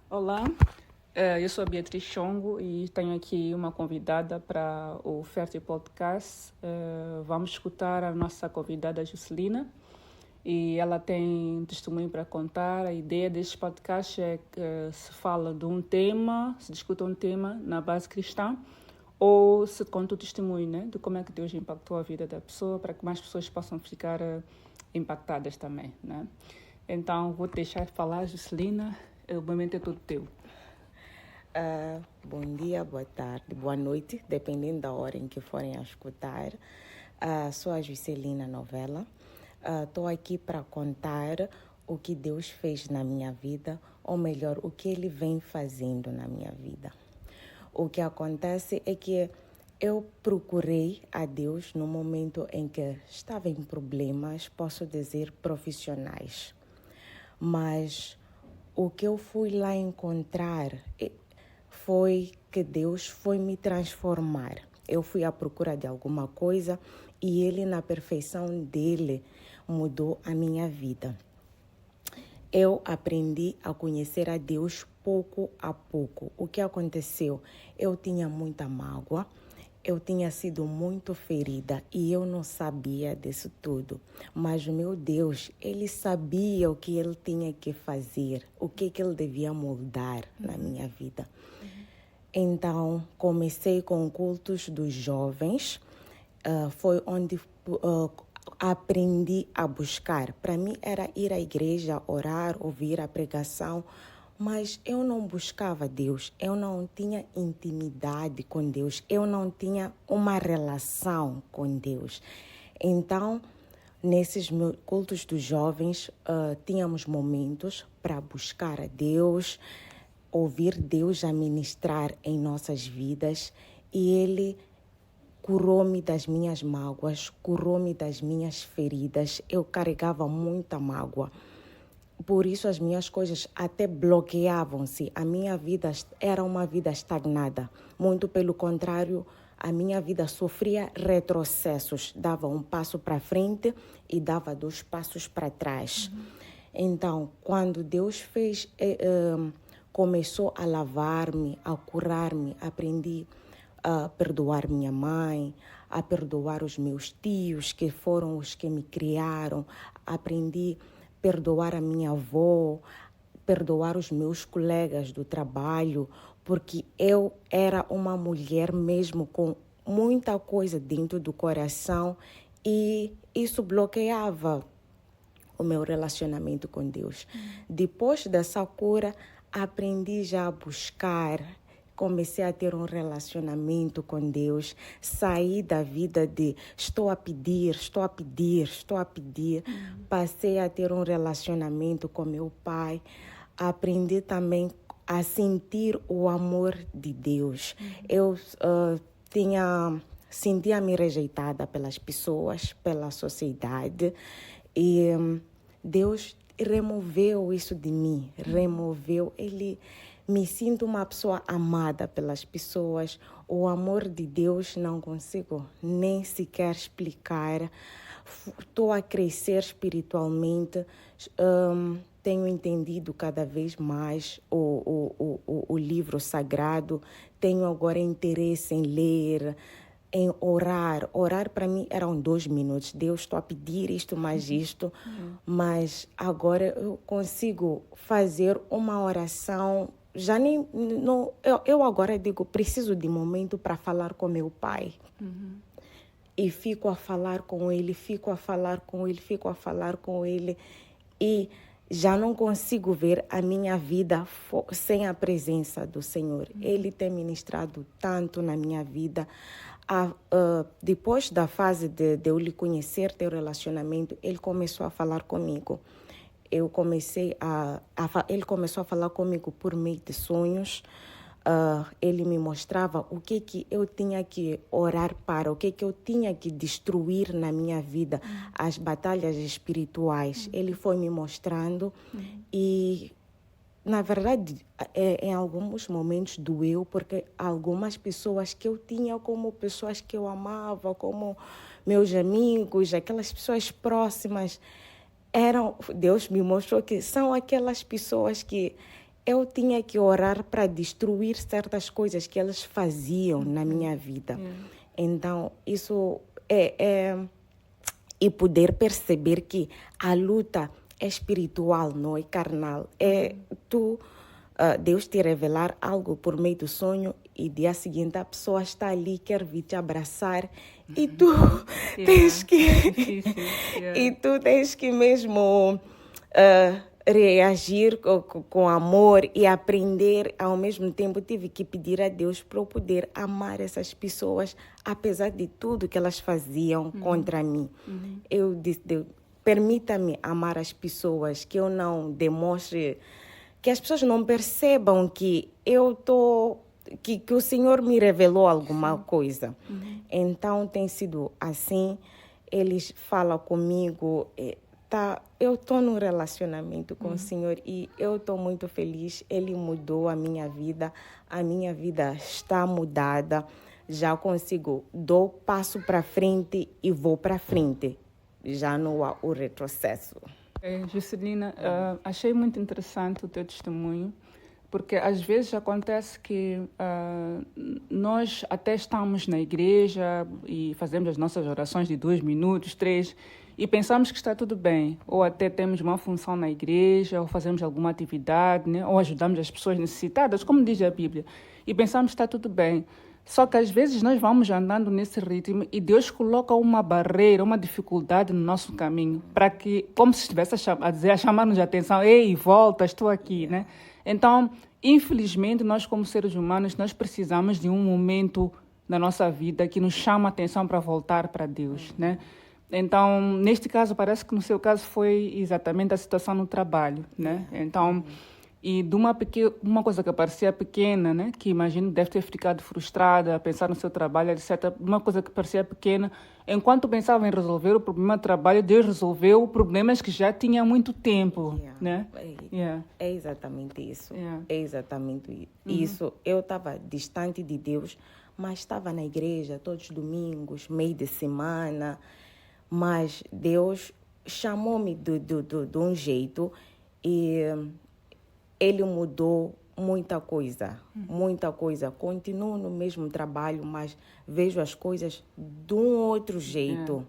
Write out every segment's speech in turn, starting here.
Olá, eu sou a Beatriz Chongo e tenho aqui uma convidada para o Fértil Podcast. Vamos escutar a nossa convidada Juscelina e ela tem testemunho para contar. A ideia deste podcast é que se fala de um tema, se discuta um tema na base cristã ou se conta o testemunho, né, de como é que Deus impactou a vida da pessoa para que mais pessoas possam ficar impactadas também, né? Então, vou deixar falar, Juscelina. O momento é todo teu. Bom dia, boa tarde, boa noite, dependendo da hora em que forem a escutar. Sou a Juscelina Novella. Estou aqui para contar o que Deus fez na minha vida, ou melhor, o que Ele vem fazendo na minha vida. O que acontece é que eu procurei a Deus no momento em que estava em problemas, posso dizer, profissionais. Mas o que eu fui lá encontrar foi que Deus foi me transformar. Eu fui à procura de alguma coisa e Ele, na perfeição dele, mudou a minha vida. Eu aprendi a conhecer a Deus pouco a pouco. O que aconteceu? Eu tinha muita mágoa, eu tinha sido muito ferida e eu não sabia disso tudo. Mas o meu Deus, Ele sabia o que Ele tinha que fazer, o que Ele devia moldar na minha vida. Então, comecei com cultos dos jovens, foi onde aprendi a buscar. Para mim era ir à igreja, orar, ouvir a pregação, mas eu não buscava Deus, eu não tinha intimidade com Deus, eu não tinha uma relação com Deus. Então, nesses cultos dos jovens, tínhamos momentos para buscar a Deus, ouvir Deus a ministrar em nossas vidas, e Ele curou-me das minhas mágoas, curou-me das minhas feridas. Eu carregava muita mágoa. Por isso as minhas coisas até bloqueavam-se. A minha vida era uma vida estagnada. Muito pelo contrário, a minha vida sofria retrocessos. Dava um passo para frente e dava 2 passos para trás. Então, quando Deus fez, começou a lavar-me, a curar-me, aprendi a perdoar minha mãe, a perdoar os meus tios, que foram os que me criaram. Aprendi a perdoar a minha avó, perdoar os meus colegas do trabalho, porque eu era uma mulher mesmo com muita coisa dentro do coração e isso bloqueava o meu relacionamento com Deus. Depois dessa cura, aprendi já a buscar, comecei a ter um relacionamento com Deus, saí da vida de estou a pedir, passei a ter um relacionamento com meu pai, aprendi também a sentir o amor de Deus. Eu sentia-me rejeitada pelas pessoas, pela sociedade, e Deus removeu isso de mim, Ele me sinto uma pessoa amada pelas pessoas. O amor de Deus não consigo nem sequer explicar. Estou a crescer espiritualmente, tenho entendido cada vez mais o livro sagrado, tenho agora interesse em ler, em orar. Orar para mim eram 2 minutos. Deus, estou a pedir isto, mais isto. Mas agora eu consigo fazer uma oração. Já nem não, eu agora digo, preciso de momento para falar com meu pai. E fico a falar com ele, fico a falar com ele. E já não consigo ver a minha vida sem a presença do Senhor. Ele tem ministrado tanto na minha vida. Depois da fase de eu lhe conhecer, ter relacionamento, ele começou a falar comigo. Ele começou a falar comigo por meio de sonhos. Ele me mostrava o que eu tinha que orar para, o que eu tinha que destruir na minha vida, as batalhas espirituais. Ele foi me mostrando e, na verdade, em alguns momentos doeu, porque algumas pessoas que eu tinha como pessoas que eu amava, como meus amigos, aquelas pessoas próximas, Deus me mostrou que são aquelas pessoas que eu tinha que orar para destruir certas coisas que eles faziam na minha vida. Então, isso e poder perceber que a luta é espiritual, não é carnal. Deus te revelar algo por meio do sonho e dia seguinte a pessoa está ali, quer vir te abraçar e tu tens que e tu tens que mesmo reagir com amor e aprender. Ao mesmo tempo tive que pedir a Deus para eu poder amar essas pessoas apesar de tudo que elas faziam contra mim. Eu disse, Deus, permita-me amar as pessoas, que eu não demonstre, que as pessoas não percebam que que o Senhor me revelou alguma coisa. Então tem sido assim. Eles falam comigo, eu estou num relacionamento com o Senhor e eu estou muito feliz. Ele mudou a minha vida está mudada. Já consigo, dou passo para frente e vou para frente. Já não há o retrocesso. Juscelina, achei muito interessante o teu testemunho, porque às vezes acontece que nós até estamos na igreja e fazemos as nossas orações de 2 minutos, 3, e pensamos que está tudo bem, ou até temos uma função na igreja, ou fazemos alguma atividade, né? Ou ajudamos as pessoas necessitadas, como diz a Bíblia, e pensamos que está tudo bem. Só que às vezes nós vamos andando nesse ritmo e Deus coloca uma barreira, uma dificuldade no nosso caminho, para que, como se estivesse a chamar-nos a atenção, ei, volta, estou aqui, né? Então, infelizmente, nós como seres humanos, nós precisamos de um momento na nossa vida que nos chama a atenção para voltar para Deus, né? Então, neste caso, parece que no seu caso foi exatamente a situação no trabalho, né? Então, e de uma coisa que parecia pequena, né? Que imagino deve ter ficado frustrada a pensar no seu trabalho, etc. Uma coisa que parecia pequena, enquanto pensava em resolver o problema do trabalho, Deus resolveu problemas que já tinha há muito tempo, né? É exatamente isso. É exatamente isso. Eu estava distante de Deus, mas estava na igreja todos os domingos, meio de semana. Mas Deus chamou-me de um jeito e Ele mudou muita coisa. Continuo no mesmo trabalho, mas vejo as coisas de um outro jeito.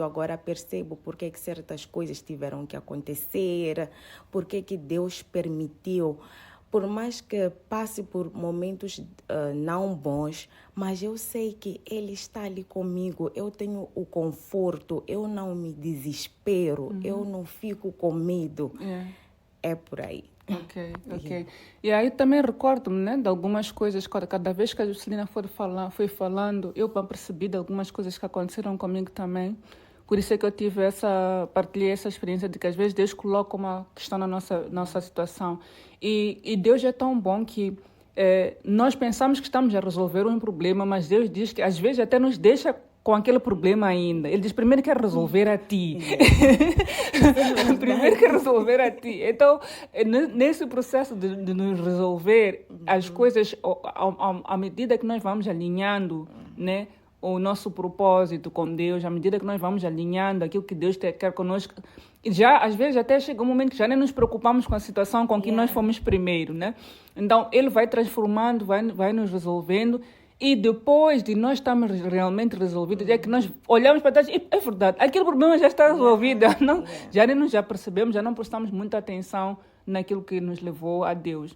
Agora percebo por que certas coisas tiveram que acontecer, por que Deus permitiu. Por mais que passe por momentos não bons, mas eu sei que Ele está ali comigo. Eu tenho o conforto, eu não me desespero, eu não fico com medo. É por aí. Ok. E aí também recordo-me, né, de algumas coisas, cada vez que a Juscelina foi falando, eu percebi de algumas coisas que aconteceram comigo também. Por isso é que eu partilhei essa experiência de que às vezes Deus coloca uma questão na nossa situação. E Deus é tão bom que nós pensamos que estamos a resolver um problema, mas Deus diz que às vezes até nos deixa com aquele problema ainda. Ele diz, primeiro quer resolver a ti. Primeiro quer resolver a ti. Então, nesse processo de nos resolver as coisas, à medida que nós vamos alinhando, né, o nosso propósito com Deus, à medida que nós vamos alinhando aquilo que Deus quer conosco, já às vezes até chega um momento que já nem nos preocupamos com a situação com que nós fomos primeiro, né? Então, Ele vai transformando, vai nos resolvendo, e depois de nós estarmos realmente resolvidos, é que nós olhamos para trás e é verdade, aquele problema já está resolvido. Não, já nem nos percebemos, já não prestamos muita atenção naquilo que nos levou a Deus.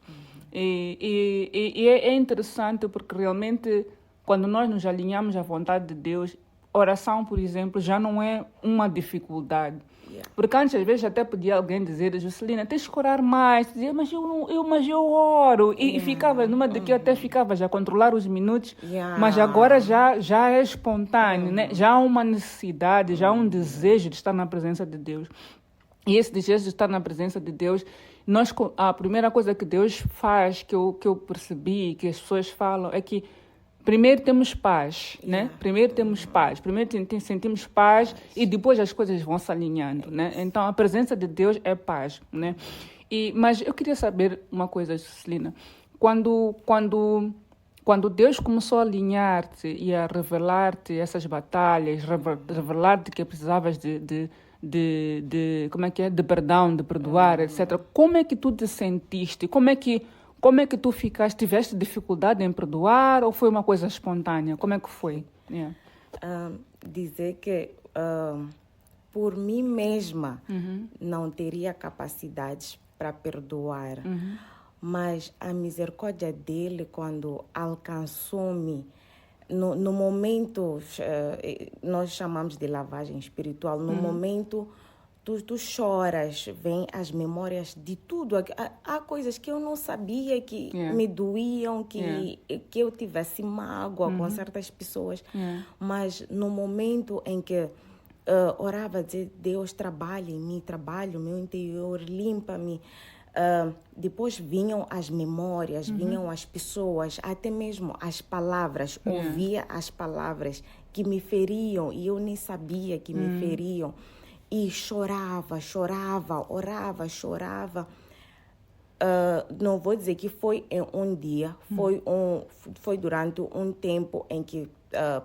E é interessante porque realmente, quando nós nos alinhamos à vontade de Deus, oração, por exemplo, já não é uma dificuldade. Porque antes, às vezes, até podia alguém dizer, Juscelina, tens que orar mais. Dizia, mas eu oro. E ficava numa de que eu até ficava já a controlar os minutos, mas agora já é espontâneo, né? Já há uma necessidade, já há um desejo de estar na presença de Deus. E esse desejo de estar na presença de Deus, a primeira coisa que Deus faz, que eu percebi, que as pessoas falam, é que primeiro temos paz, né? Primeiro temos paz, primeiro sentimos paz e depois as coisas vão se alinhando, né? Então, a presença de Deus é paz, né? Mas eu queria saber uma coisa, Juscelina. Quando Deus começou a alinhar-te e a revelar-te essas batalhas, revelar-te que precisavas de como é que é, de perdão, de perdoar, etc. Como é que tu te sentiste? Como é que tu ficaste? Tiveste dificuldade em perdoar ou foi uma coisa espontânea? Como é que foi? Yeah. Dizer que por mim mesma não teria capacidades para perdoar, mas a misericórdia dele, quando alcançou-me, no momento, nós chamamos de lavagem espiritual, no momento tu choras, vêm as memórias de tudo. Há coisas que eu não sabia que me doíam, que eu tivesse mágoa com certas pessoas, mas no momento em que orava, dizer, Deus trabalha em mim, trabalha o meu interior, limpa-me. Depois vinham as memórias, vinham as pessoas, até mesmo as palavras, ouvia as palavras que me feriam e eu nem sabia que me feriam. E chorava, orava, chorava. Não vou dizer que foi em um dia, foi durante um tempo em que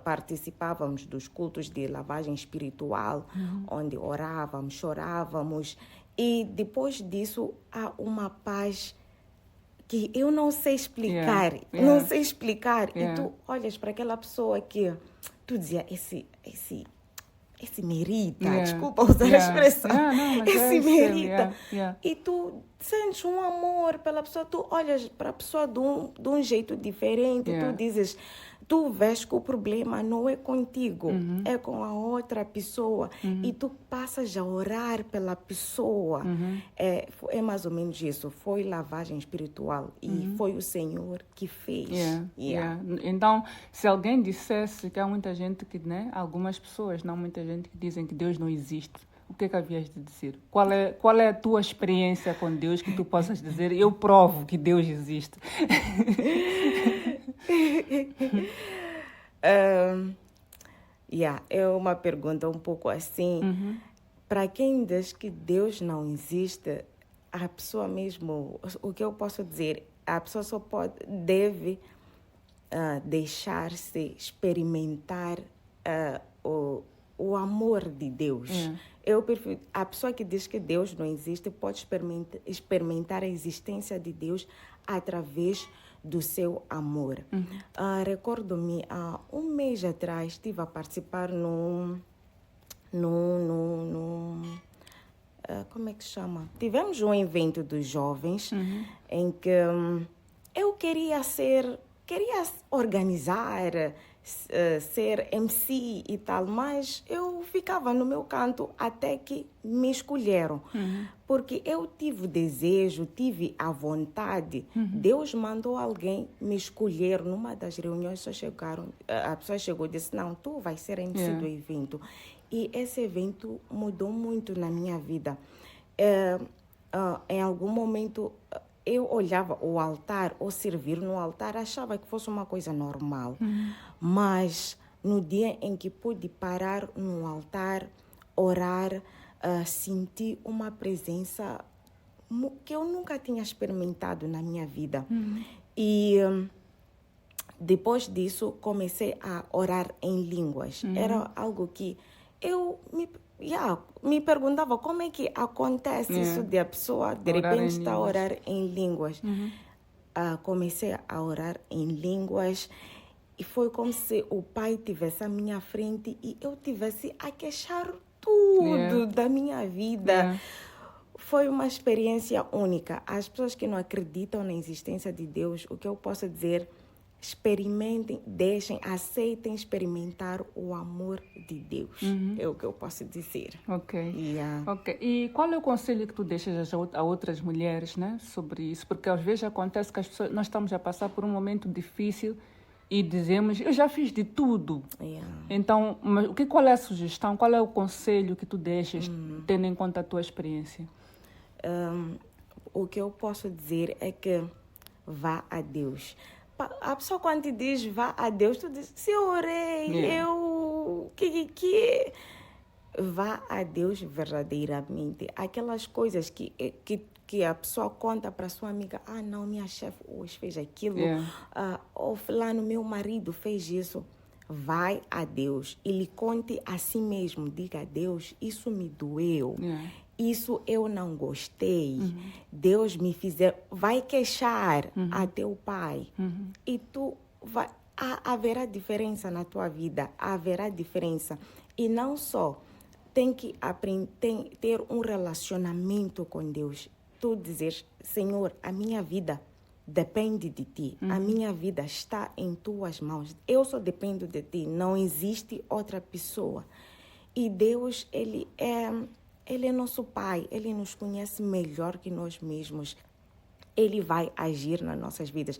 participávamos dos cultos de lavagem espiritual, onde orávamos, chorávamos. E depois disso há uma paz que eu não sei explicar. Não sei explicar. E tu olhas para aquela pessoa que tu dizia, esse merita, desculpa usar a expressão, esse merita. E tu sentes um amor pela pessoa, tu olhas para a pessoa de um jeito diferente, tu dizes, tu vês que o problema não é contigo, é com a outra pessoa, e tu passas a orar pela pessoa. É mais ou menos isso, foi lavagem espiritual e foi o Senhor que fez. Então, se alguém dissesse que há muita gente que, né, algumas pessoas, não muita gente, que dizem que Deus não existe, o que é que havias de dizer? Qual é a tua experiência com Deus que tu possas dizer, eu provo que Deus existe? É uma pergunta um pouco assim. Para quem diz que Deus não existe, a pessoa mesmo, o que eu posso dizer, a pessoa só deve deixar-se experimentar o amor de Deus. Eu prefiro, a pessoa que diz que Deus não existe pode experimentar a existência de Deus através do seu amor. Recordo-me, há um mês atrás, estive a participar como é que chama? Tivemos um evento dos jovens em que eu queria organizar, ser MC e tal, mas eu ficava no meu canto até que me escolheram. Porque eu tive o desejo, tive a vontade. Deus mandou alguém me escolher. Numa das reuniões, a pessoa chegou e disse, não, tu vais ser MC do evento. E esse evento mudou muito na minha vida. Em algum momento, eu olhava o altar, ou servir no altar, achava que fosse uma coisa normal. Mas no dia em que pude parar no altar, orar, senti uma presença que eu nunca tinha experimentado na minha vida. E depois disso, comecei a orar em línguas. Era algo que eu me perguntava como é que acontece isso de a pessoa de repente está a orar em línguas. Comecei a orar em línguas e foi como se o Pai estivesse à minha frente e eu tivesse a queixar tudo da minha vida. Foi uma experiência única. As pessoas que não acreditam na existência de Deus, o que eu posso dizer, experimentem, aceitem experimentar o amor de Deus. É o que eu posso dizer. Ok. E qual é o conselho que tu deixas a outras mulheres, né, sobre isso? Porque às vezes acontece que nós estamos a passar por um momento difícil e dizemos, eu já fiz de tudo. Então, mas qual é a sugestão? Qual é o conselho que tu deixas, tendo em conta a tua experiência? O que eu posso dizer é que vá a Deus. A pessoa quando te diz vá a Deus, tu diz, se eu orei, vá a Deus verdadeiramente. Aquelas coisas que a pessoa conta para sua amiga, não, minha chefe hoje fez aquilo, ou fulano, meu marido fez isso. vai a Deus e lhe conte a si mesmo. Diga a Deus, isso me doeu. Isso eu não gostei. Deus me fizer... Vai queixar a teu pai. E tu vai... Haverá diferença na tua vida. Haverá diferença. E não só. Tem que aprender, ter um relacionamento com Deus. Tu dizer, Senhor, a minha vida depende de ti. A minha vida está em tuas mãos. Eu só dependo de ti. Não existe outra pessoa. E Deus, Ele é nosso Pai. Ele nos conhece melhor que nós mesmos. Ele vai agir nas nossas vidas.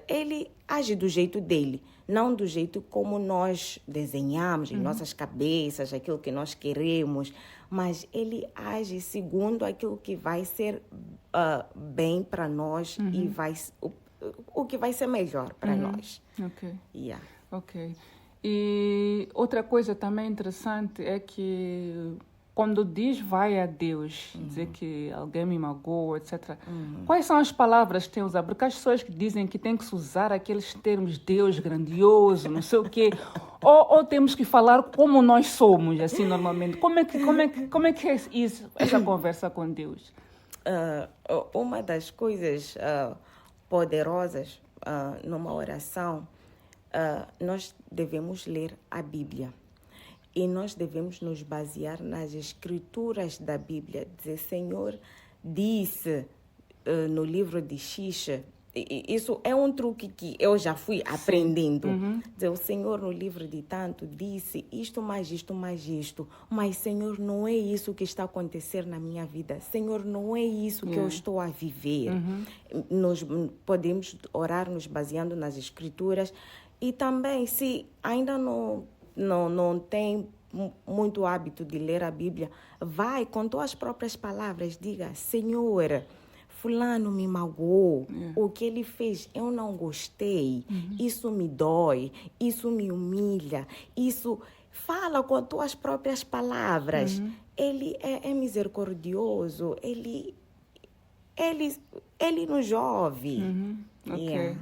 Ele age do jeito dele, não do jeito como nós desenhamos em nossas cabeças, aquilo que nós queremos, mas ele age segundo aquilo que vai ser bem para nós e o que vai ser melhor para nós. Ok. Yeah. Ok. E outra coisa também interessante é que quando diz vai a Deus, dizer que alguém me magoou, etc. Quais são as palavras que tem que usar? Porque as pessoas que dizem que tem que se usar aqueles termos Deus grandioso, não sei o quê, ou temos que falar como nós somos, assim, normalmente. Como é que é isso, essa conversa com Deus? Uma das coisas poderosas numa oração, nós devemos ler a Bíblia. E nós devemos nos basear nas escrituras da Bíblia. Dizer, Senhor, disse no livro de X. Isso é um truque que eu já fui aprendendo. Dizer, o Senhor no livro de tanto disse isto, mais isto, mais isto. Mas, Senhor, não é isso que está a acontecer na minha vida. Senhor, não é isso que eu estou a viver. Nós podemos orar nos baseando nas escrituras. E também, se ainda não tem muito hábito de ler a Bíblia, vai com tuas próprias palavras, diga, Senhor, fulano me magoou, o que ele fez eu não gostei, isso me dói, isso me humilha, isso... Fala com tuas próprias palavras. Ele é misericordioso, ele nos ouve. Ok.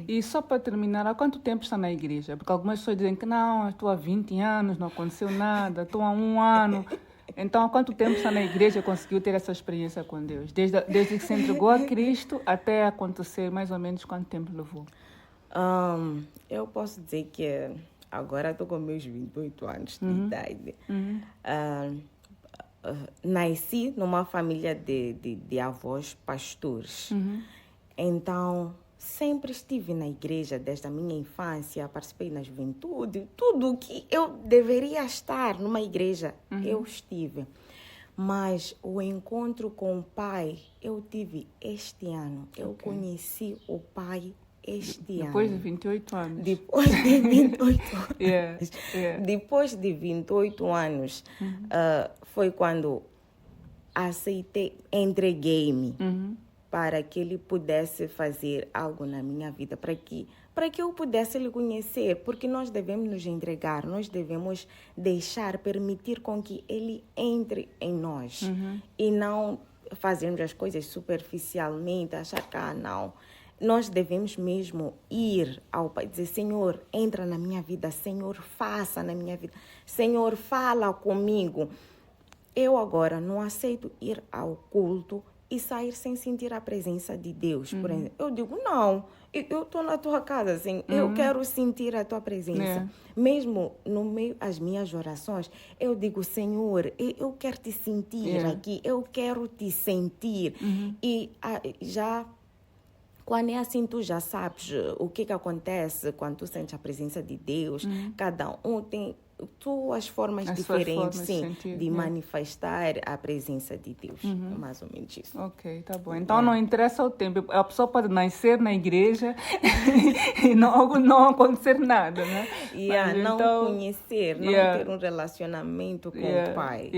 E só para terminar, há quanto tempo está na igreja? Porque algumas pessoas dizem que não, estou há 20 anos, não aconteceu nada, estou há 1 ano. Então, há quanto tempo está na igreja e conseguiu ter essa experiência com Deus? Desde que se entregou a Cristo até acontecer, mais ou menos, quanto tempo levou? Eu posso dizer que agora estou com meus 28 anos de idade. Nasci numa família de avós pastores. Então, sempre estive na igreja desde a minha infância, participei na juventude, tudo que eu deveria estar numa igreja, eu estive. Mas o encontro com o Pai, eu tive este ano. Eu conheci o Pai este ano. Depois de 28 anos. Depois de 28 anos. Yeah. Depois de 28 anos, foi quando entreguei-me para que ele pudesse fazer algo na minha vida, para que eu pudesse lhe conhecer, porque nós devemos nos entregar, nós devemos permitir com que ele entre em nós e não fazermos as coisas superficialmente, achar que não. Nós devemos mesmo ir ao Pai, dizer, Senhor, entra na minha vida, Senhor, faça na minha vida, Senhor, fala comigo. Eu agora não aceito ir ao culto e sair sem sentir a presença de Deus, por exemplo. Eu digo, não, eu estou na tua casa, assim, eu quero sentir a tua presença. Mesmo no meio das minhas orações, eu digo, Senhor, eu quero te sentir aqui, eu quero te sentir. E já... Quando é assim, tu já sabes o que acontece quando tu sentes a presença de Deus. Cada um tem suas formas diferentes de manifestar a presença de Deus. Mais ou menos isso. Ok, tá bom. Então não interessa o tempo. A pessoa pode nascer na igreja e não acontecer nada, né? Não conhecer, não ter um relacionamento com o Pai.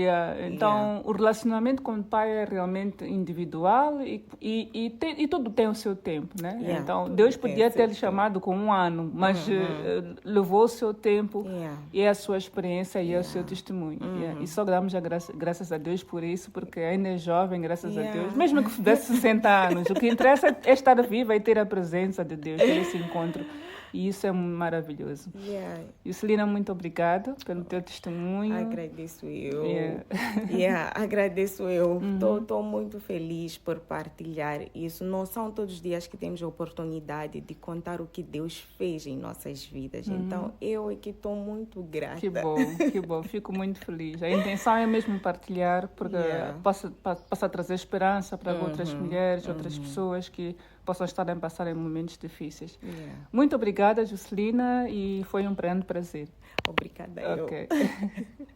Então, o relacionamento com o Pai é realmente individual e tudo tem o seu tempo, né? Então, Deus podia ter lhe chamado com 1 ano, mas levou o seu tempo e a sua experiência e o seu testemunho. E só damos graças a Deus por isso, porque ainda é jovem, graças a Deus. Mesmo que tivesse 60 anos, o que interessa é estar viva e ter a presença de Deus, ter esse encontro. E isso é maravilhoso. Yeah. Juscelina, muito obrigada pelo teu testemunho. Agradeço eu. Yeah. Agradeço eu. Estou muito feliz por partilhar isso. Não são todos os dias que temos a oportunidade de contar o que Deus fez em nossas vidas. Então, eu é que estou muito grata. Que bom. Fico muito feliz. A intenção é mesmo partilhar, porque possa trazer esperança para outras mulheres, outras pessoas que possam estar a passar em momentos difíceis. Yeah. Muito obrigada, Juscelina, e foi um grande prazer. Obrigada, Ok. eu.